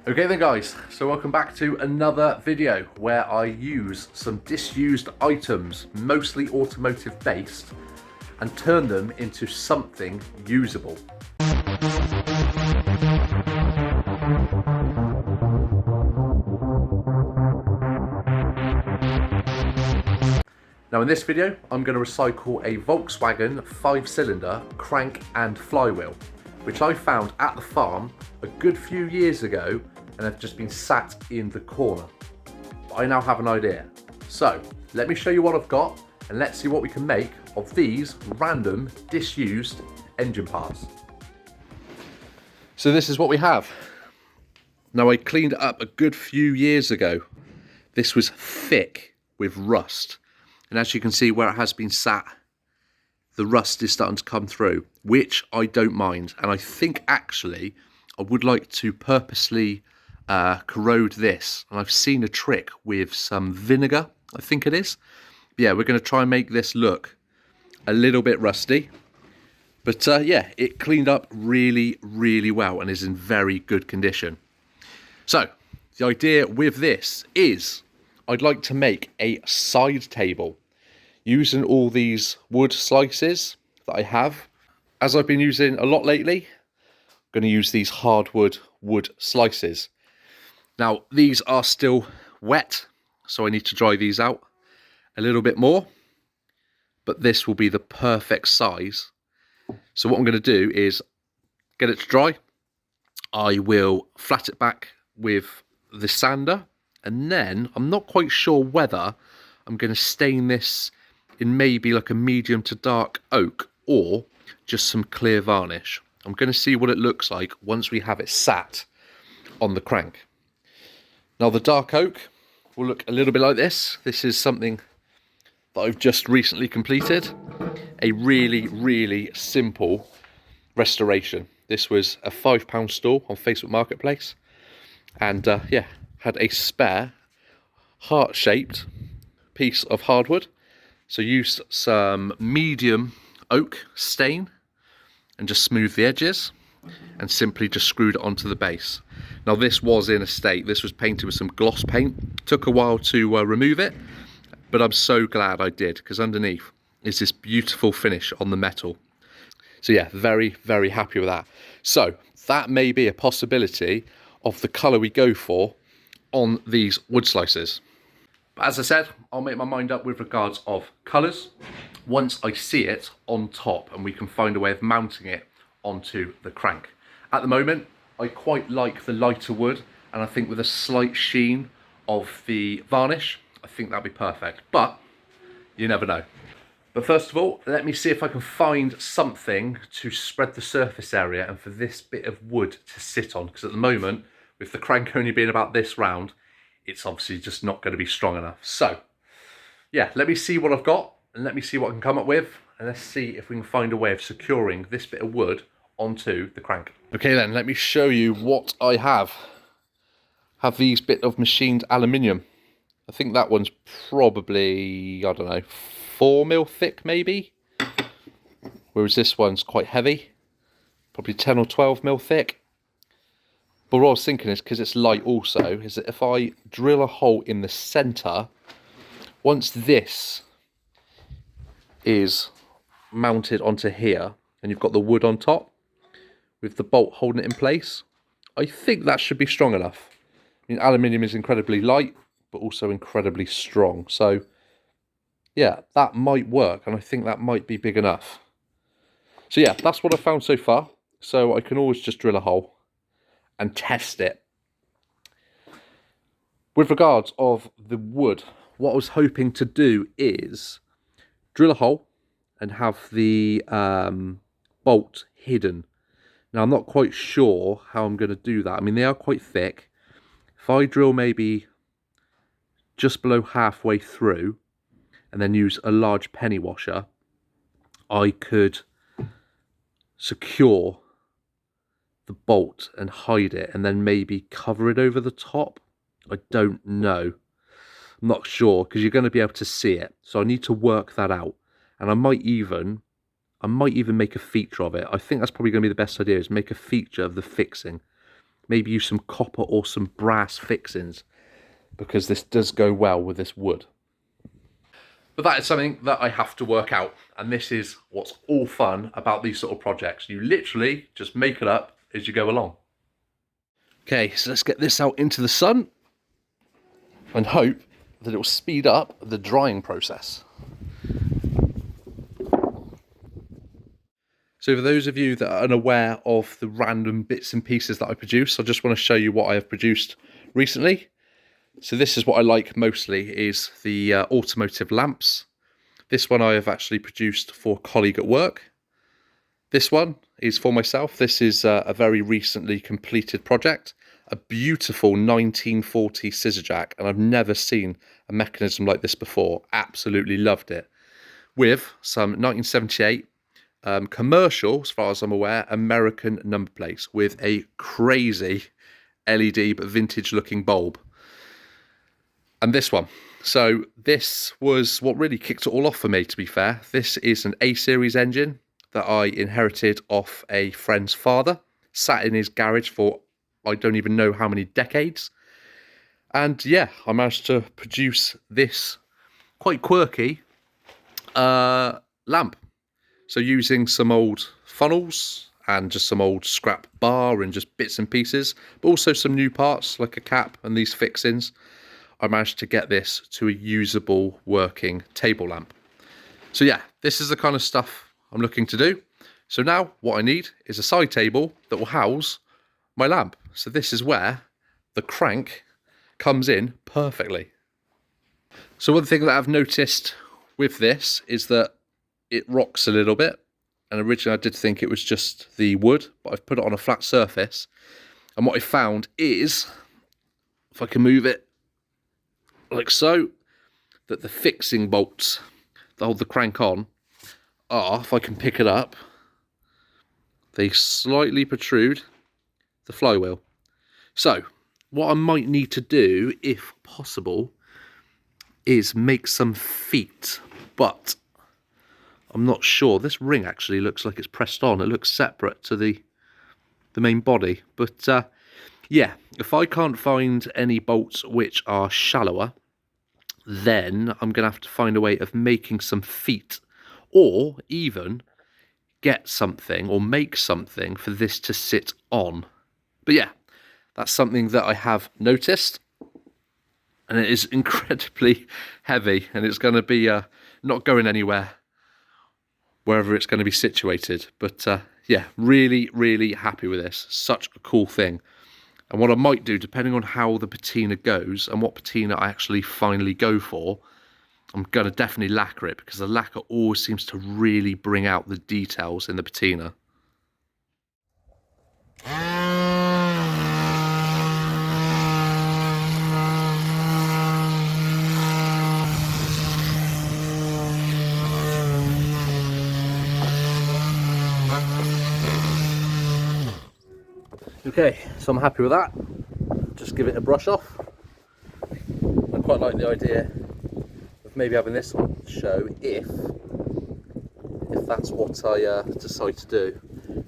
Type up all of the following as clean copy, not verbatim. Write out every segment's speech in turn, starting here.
Okay then guys, so welcome back to another video where I use some disused items, mostly automotive based, and turn them into something usable. Now in this video, I'm going to recycle a Volkswagen 5-cylinder crank and flywheel, which I found at the farm a good few years ago and have just been sat in the corner. But I now have an idea. So let me show you what I've got and let's see what we can make of these random disused engine parts. So this is what we have. Now I cleaned it up a good few years ago. This was thick with rust. And as you can see where it has been sat, the rust is starting to come through, which I don't mind. And I think actually I would like to purposely corrode this. And I've seen a trick with some vinegar, I think it is. But yeah, we're going to try and make this look a little bit rusty. But yeah, it cleaned up really, really well and is in very good condition. So the idea with this is I'd like to make a side table using all these wood slices that I have. As I've been using a lot lately, I'm going to use these hardwood wood slices. Now, these are still wet, so I need to dry these out a little bit more, but this will be the perfect size. So what I'm going to do is get it to dry. I will flat it back with the sander, and then I'm not quite sure whether I'm going to stain this in maybe like a medium to dark oak or just some clear varnish. I'm going to see what it looks like once we have it sat on the crank. Now the dark oak will look a little bit like this. This is something that I've just recently completed. A really, really simple restoration. This was a £5 store on Facebook Marketplace. And yeah, had a spare heart-shaped piece of hardwood. So used some medium oak stain and just smoothed the edges and simply just screwed it onto the base. Now this was in a state, this was painted with some gloss paint. Took a while to remove it, but I'm so glad I did, because underneath is this beautiful finish on the metal. So yeah, very, very happy with that. So that may be a possibility of the colour we go for on these wood slices. But as I said, I'll make my mind up with regards of colours once I see it on top and we can find a way of mounting it onto the crank. At the moment, I quite like the lighter wood, and I think with a slight sheen of the varnish, I think that'll be perfect, but you never know. But first of all, let me see if I can find something to spread the surface area and for this bit of wood to sit on, because at the moment, with the crank only being about this round, it's obviously just not going to be strong enough. So yeah, let me see what I've got and let me see what I can come up with, and let's see if we can find a way of securing this bit of wood onto the crank. Okay then, let me show you what I have. Have these bit of machined aluminium. I think that one's probably, I don't know, 4mm thick maybe, whereas this one's quite heavy, probably 10 or 12mm thick. But what I was thinking is, because it's light also, is that if I drill a hole in the centre, once this is mounted onto here, and you've got the wood on top, with the bolt holding it in place, I think that should be strong enough. I mean, aluminium is incredibly light, but also incredibly strong. So, yeah, that might work, and I think that might be big enough. So yeah, that's what I found so far. So I can always just drill a hole and test it. With regards of the wood, what I was hoping to do is drill a hole and have the bolt hidden. Now I'm not quite sure how I'm going to do that. I mean, they are quite thick. If I drill maybe just below halfway through and then use a large penny washer, I could secure the bolt and hide it and then maybe cover it over the top. I don't know. I'm not sure, because you're going to be able to see it. So I need to work that out. And I might even make a feature of it. I think that's probably going to be the best idea, is make a feature of the fixing. maybe use some copper or some brass fixings, because this does go well with this wood. But that is something that I have to work out, and this is what's all fun about these sort of projects. You literally just make it up as you go along. Okay, so let's get this out into the sun and hope that it will speed up the drying process. So for those of you that are unaware of the random bits and pieces that I produce, I just want to show you what I have produced recently. So this is what I like mostly, is the automotive lamps. This one I have actually produced for a colleague at work. This one is for myself. This is a very recently completed project. A beautiful 1940 scissor jack, and I've never seen a mechanism like this before. Absolutely loved it. With some 1978 commercial, as far as I'm aware, American number plates with a crazy LED but vintage looking bulb. And this one. So this was what really kicked it all off for me, to be fair. This is an A-series engine that I inherited off a friend's father. Sat in his garage for I don't even know how many decades. And yeah, I managed to produce this quite quirky lamp. So using some old funnels and just some old scrap bar and just bits and pieces, but also some new parts like a cap and these fixings, I managed to get this to a usable working table lamp. So yeah, this is the kind of stuff I'm looking to do. So now what I need is a side table that will house my lamp. So this is where the crank comes in perfectly. So one thing that I've noticed with this is that it rocks a little bit. And originally I did think it was just the wood, but I've put it on a flat surface. And what I found is, if I can move it like so, that the fixing bolts that hold the crank on are, if I can pick it up, they slightly protrude the flywheel. So what I might need to do, if possible, is make some feet, but I'm not sure. This ring actually looks like it's pressed on. It looks separate to the main body. But yeah, if I can't find any bolts which are shallower, then I'm going to have to find a way of making some feet, or even get something or make something for this to sit on. But yeah, that's something that I have noticed. And it is incredibly heavy, and it's going to be not going anywhere wherever it's going to be situated. But yeah, really, really happy with this. Such a cool thing. And what I might do, depending on how the patina goes and what patina I actually finally go for, I'm going to definitely lacquer it, because the lacquer always seems to really bring out the details in the patina. Okay, so I'm happy with that. Just give it a brush off. I quite like the idea of maybe having this on show if that's what I decide to do.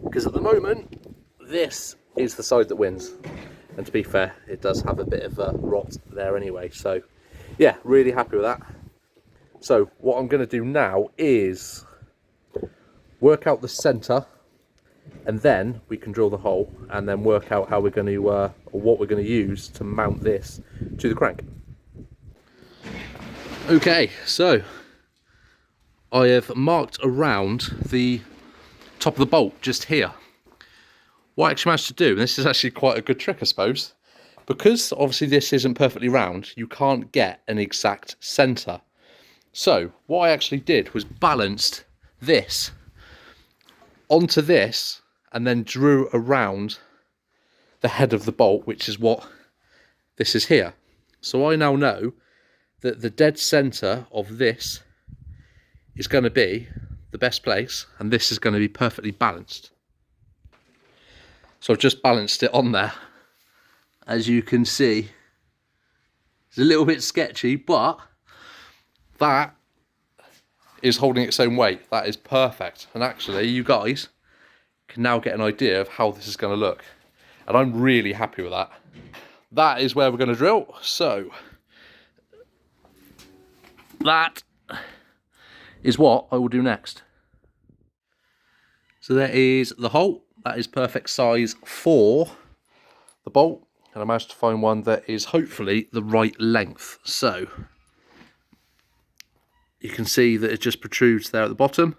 Because at the moment, this is the side that wins. And to be fair, it does have a bit of rot there anyway. So yeah, really happy with that. So what I'm going to do now is work out the centre, and then we can drill the hole and then work out how we're going to, or what we're going to use to mount this to the crank. Okay, so I have marked around the top of the bolt just here. What I actually managed to do, and this is actually quite a good trick I suppose, because obviously this isn't perfectly round, you can't get an exact centre. So what I actually did was balanced this onto this and then drew around the head of the bolt, which is what this is here. So I now know that the dead centre of this is going to be the best place, and this is going to be perfectly balanced. So I've just balanced it on there. As you can see, it's a little bit sketchy, but that is holding its own weight. That is perfect. And actually, you guys can now get an idea of how this is going to look. And I'm really happy with that. That is where we're going to drill. So that is what I will do next. So there is the hole. That is perfect size for the bolt. And I managed to find one that is hopefully the right length. So you can see that it just protrudes there at the bottom.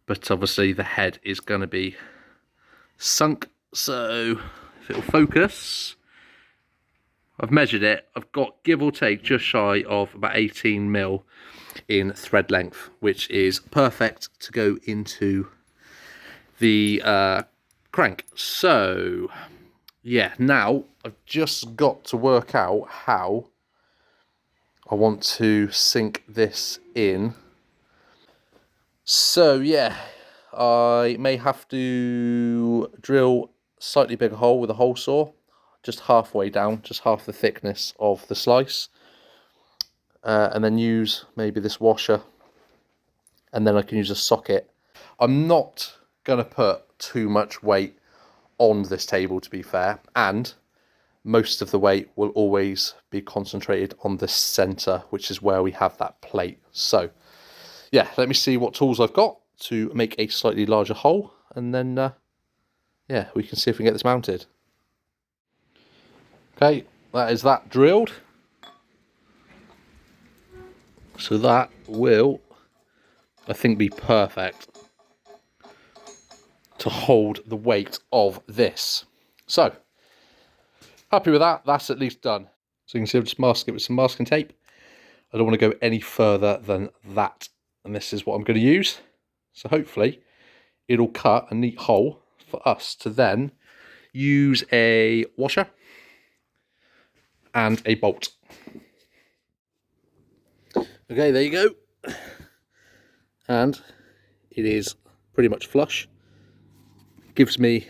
But obviously the head is going to be sunk. So if it'll focus, I've measured it. I've got, give or take, just shy of about 18 mil in thread length, which is perfect to go into the crank. So yeah, now I've just got to work out how I want to sink this in. So yeah, I may have to drill a slightly bigger hole with a hole saw, just halfway down, just half the thickness of the slice, and then use maybe this washer, and then I can use a socket. I'm not going to put too much weight on this table, to be fair, and most of the weight will always be concentrated on the center, which is where we have that plate. So yeah, let me see what tools I've got to make a slightly larger hole, and then yeah, we can see if we can get this mounted. Okay, that is that drilled. So that will, I think, be perfect to hold the weight of this. So happy with that. That's at least done. So you can see I've just masked it with some masking tape. I don't want to go any further than that. And this is what I'm going to use. So hopefully it'll cut a neat hole for us to then use a washer and a bolt. Okay, there you go. And it is pretty much flush. Gives me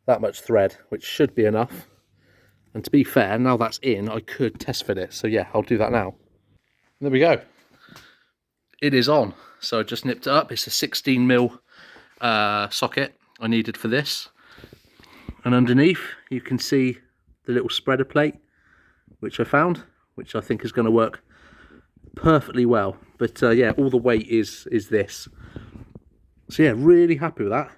that much thread, which should be enough. And to be fair, now that's in, I could test fit it. So yeah, I'll do that now. There we go. It is on. So I just nipped it up. It's a 16 mil socket I needed for this. And underneath, you can see the little spreader plate, which I found, which I think is going to work perfectly well. But yeah, all the weight is this. So yeah, really happy with that.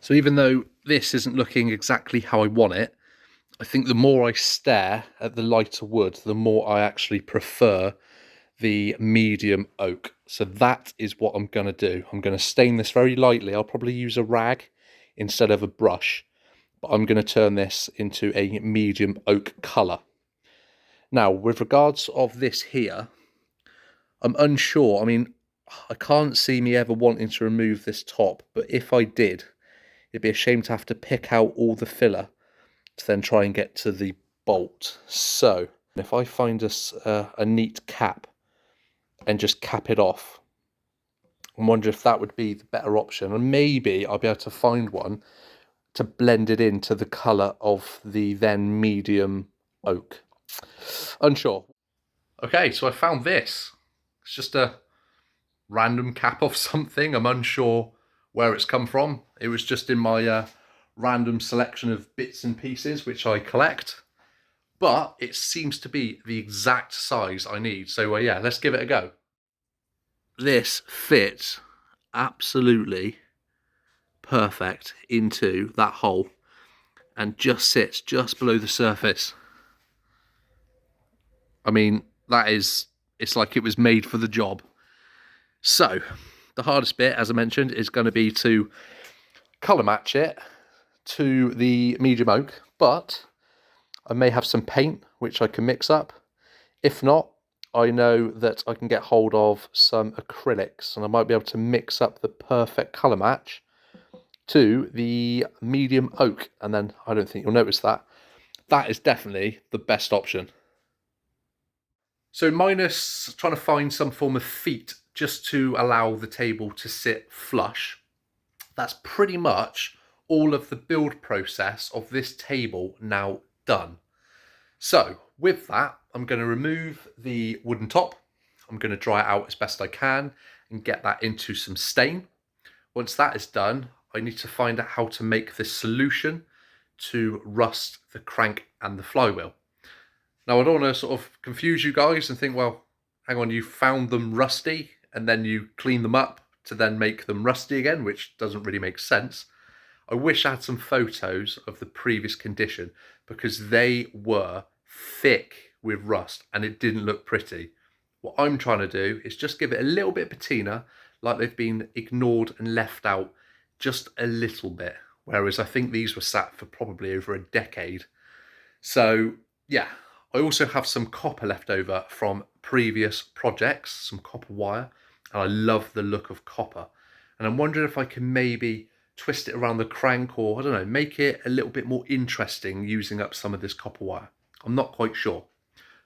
So even though this isn't looking exactly how I want it, I think the more I stare at the lighter wood, the more I actually prefer the medium oak. So that is what I'm going to do. I'm going to stain this very lightly. I'll probably use a rag instead of a brush, but I'm going to turn this into a medium oak colour. Now, with regards of this here, I'm unsure. I mean, I can't see me ever wanting to remove this top, but if I did, it'd be a shame to have to pick out all the filler to then try and get to the bolt. So if I find us a neat cap and just cap it off, I wonder if that would be the better option. And maybe I'll be able to find one to blend it into the colour of the then medium oak. Unsure. Okay, so I found this. It's just a random cap of something. I'm unsure where it's come from. It was just in my random selection of bits and pieces which I collect, but it seems to be the exact size I need. So yeah, let's give it a go. This fits absolutely perfect into that hole and just sits just below the surface. I mean, it's like it was made for the job. So the hardest bit, as I mentioned, is going to be to colour match it to the medium oak, but I may have some paint which I can mix up. If not, I know that I can get hold of some acrylics and I might be able to mix up the perfect colour match to the medium oak, and then I don't think you'll notice that. That is definitely the best option. So minus trying to find some form of feet just to allow the table to sit flush, that's pretty much all of the build process of this table now done. So with that, I'm going to remove the wooden top. I'm going to dry it out as best I can and get that into some stain. Once that is done, I need to find out how to make this solution to rust the crank and the flywheel. Now, I don't want to sort of confuse you guys and think, well, hang on, you found them rusty and then you clean them up to then make them rusty again, which doesn't really make sense. I wish I had some photos of the previous condition because they were thick with rust and it didn't look pretty. What I'm trying to do is just give it a little bit of patina, like they've been ignored and left out just a little bit. Whereas I think these were sat for probably over a decade. So yeah, I also have some copper left over from previous projects, some copper wire, and I love the look of copper. And I'm wondering if I can maybe twist it around the crank, or I don't know, make it a little bit more interesting using up some of this copper wire. I'm not quite sure,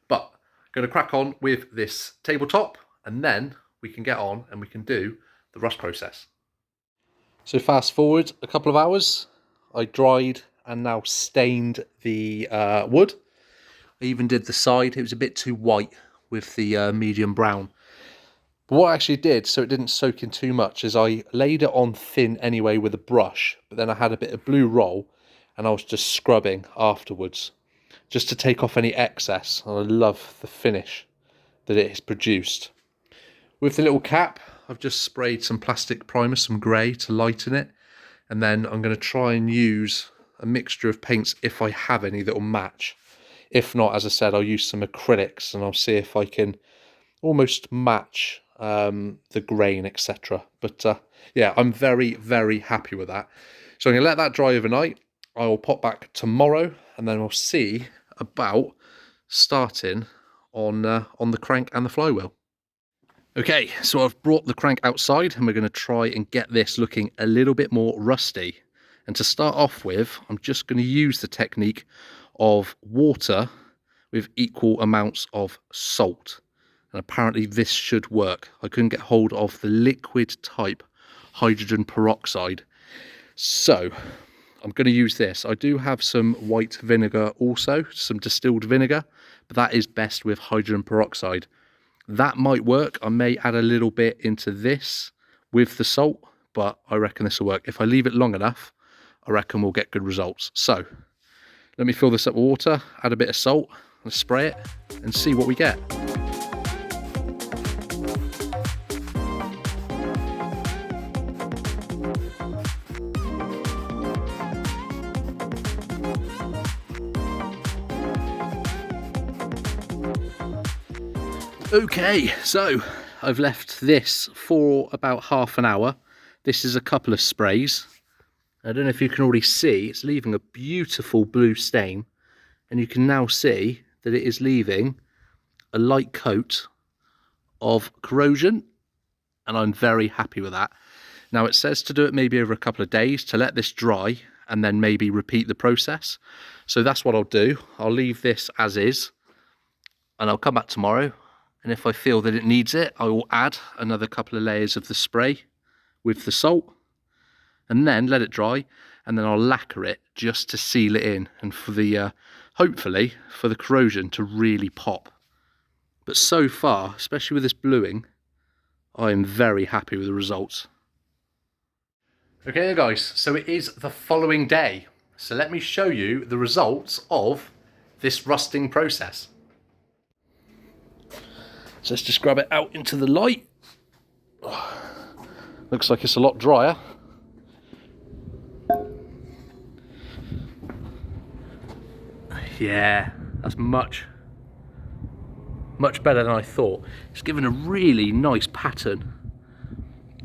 but I'm going to crack on with this tabletop and then we can get on and we can do the rust process. So fast forward a couple of hours, I dried and now stained the wood. I even did the side. It was a bit too white with the medium brown. But what I actually did, so it didn't soak in too much, is I laid it on thin anyway with a brush, but then I had a bit of blue roll and I was just scrubbing afterwards, just to take off any excess. And I love the finish that it has produced. With the little cap, I've just sprayed some plastic primer, some grey, to lighten it. And then I'm going to try and use a mixture of paints if I have any that will match. If not, as I said, I'll use some acrylics and I'll see if I can almost match the grain, etc. But yeah, I'm very, very happy with that. So I'm going to let that dry overnight. I will pop back tomorrow and then we'll see about starting on the crank and the flywheel. Okay, so I've brought the crank outside and we're going to try and get this looking a little bit more rusty. And to start off with, I'm just going to use the technique of water with equal amounts of salt. And apparently this should work. I couldn't get hold of the liquid type hydrogen peroxide. So I'm going to use this. I do have some white vinegar also, some distilled vinegar, but that is best with hydrogen peroxide. That might work. I may add a little bit into this with the salt, but I reckon this will work. If I leave it long enough, I reckon we'll get good results. So let me fill this up with water, add a bit of salt, and spray it, and see what we get. Okay, so I've left this for about half an hour. This is a couple of sprays. I don't know if you can already see, it's leaving a beautiful blue stain. And you can now see that it is leaving a light coat of corrosion. And I'm very happy with that. Now it says to do it maybe over a couple of days to let this dry and then maybe repeat the process. So that's what I'll do. I'll leave this as is and I'll come back tomorrow. And if I feel that it needs it, I will add another couple of layers of the spray with the salt and then let it dry. And then I'll lacquer it just to seal it in and for the, hopefully, for the corrosion to really pop. But so far, especially with this bluing, I am very happy with the results. Okay guys, so it is the following day. So let me show you the results of this rusting process. So let's just grab it out into the light. Looks like it's a lot drier. Yeah, that's much better than I thought. It's given a really nice pattern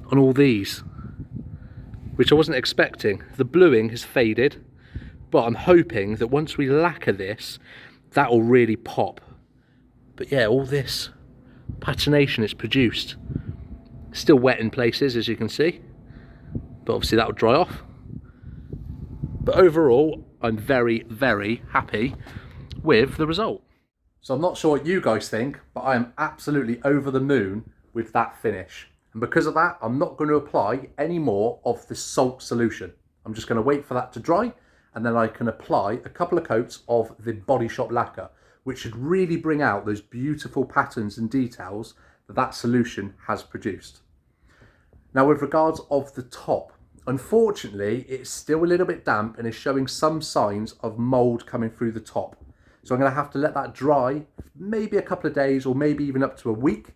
on all these, which I wasn't expecting. The bluing has faded, but I'm hoping that once we lacquer this, that will really pop. But yeah, all this patination it's produced. Still wet in places, as you can see, but obviously that will dry off. But overall, I'm very, very happy with the result. So I'm not sure what you guys think, but I am absolutely over the moon with that finish. And because of that, I'm not going to apply any more of the salt solution. I'm just going to wait for that to dry, and then I can apply a couple of coats of the Body Shop lacquer, which should really bring out those beautiful patterns and details that that solution has produced. Now, with regards of the top, Unfortunately, it's still a little bit damp and is showing some signs of mold coming through the top. So I'm going to have to let that dry maybe a couple of days or maybe even up to a week,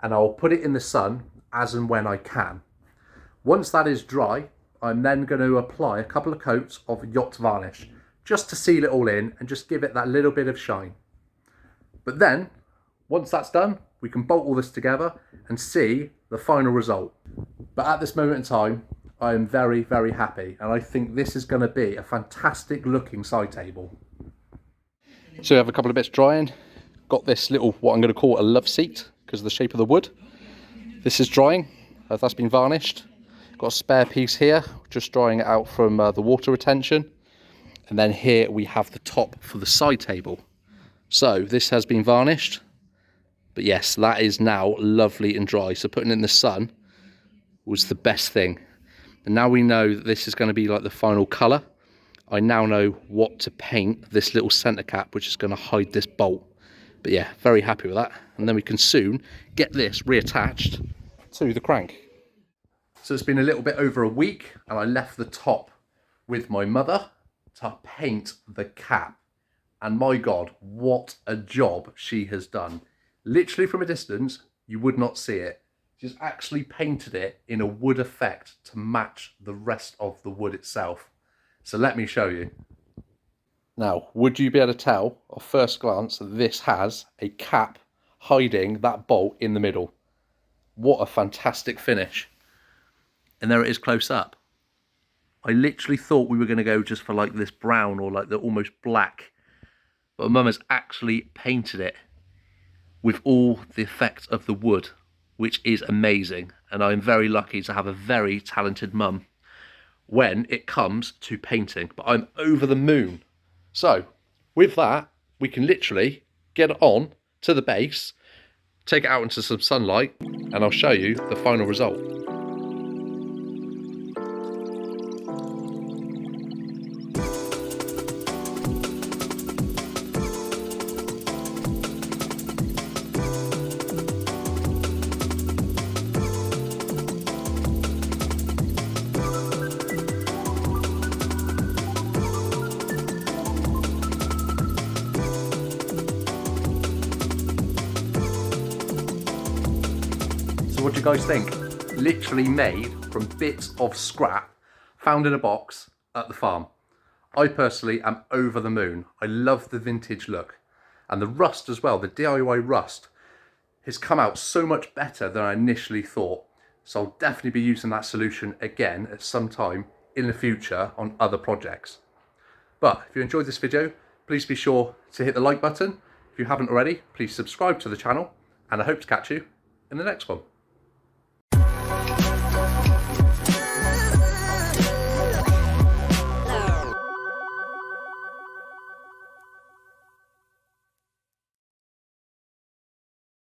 and I'll put it in the sun as and when I can. Once that is dry, I'm then going to apply a couple of coats of yacht varnish just to seal it all in and just give it that little bit of shine. But then, once that's done, we can bolt all this together and see the final result. But at this moment in time, I am very, very happy, and I think this is going to be a fantastic looking side table. So we have a couple of bits drying. Got this little, what I'm going to call a love seat because of the shape of the wood. This is drying, that's been varnished. Got a spare piece here, just drying it out from the water retention. And then here we have the top for the side table. So this has been varnished, but yes, that is now lovely and dry. So putting it in the sun was the best thing. And now we know that this is going to be like the final colour. I now know what to paint this little centre cap, which is going to hide this bolt. But yeah, very happy with that. And then we can soon get this reattached to the crank. So it's been a little bit over a week, and I left the top with my mother to paint the cap. And my God, what a job she has done. Literally from a distance, you would not see it. She's actually painted it in a wood effect to match the rest of the wood itself. So let me show you. Now, would you be able to tell at first glance that this has a cap hiding that bolt in the middle? What a fantastic finish. And there it is close up. I literally thought we were going to go just for like this brown or like the almost black. But Mum has actually painted it with all the effects of the wood, which is amazing. And I'm very lucky to have a very talented mum when it comes to painting. But I'm over the moon. So with that, we can literally get it on to the base, take it out into some sunlight, and I'll show you the final result. What do you guys think? Literally made from bits of scrap found in a box at the farm. I personally am over the moon. I love the vintage look. And the rust as well, the DIY rust, has come out so much better than I initially thought. So I'll definitely be using that solution again at some time in the future on other projects. But if you enjoyed this video, please be sure to hit the like button. If you haven't already, please subscribe to the channel, and I hope to catch you in the next one.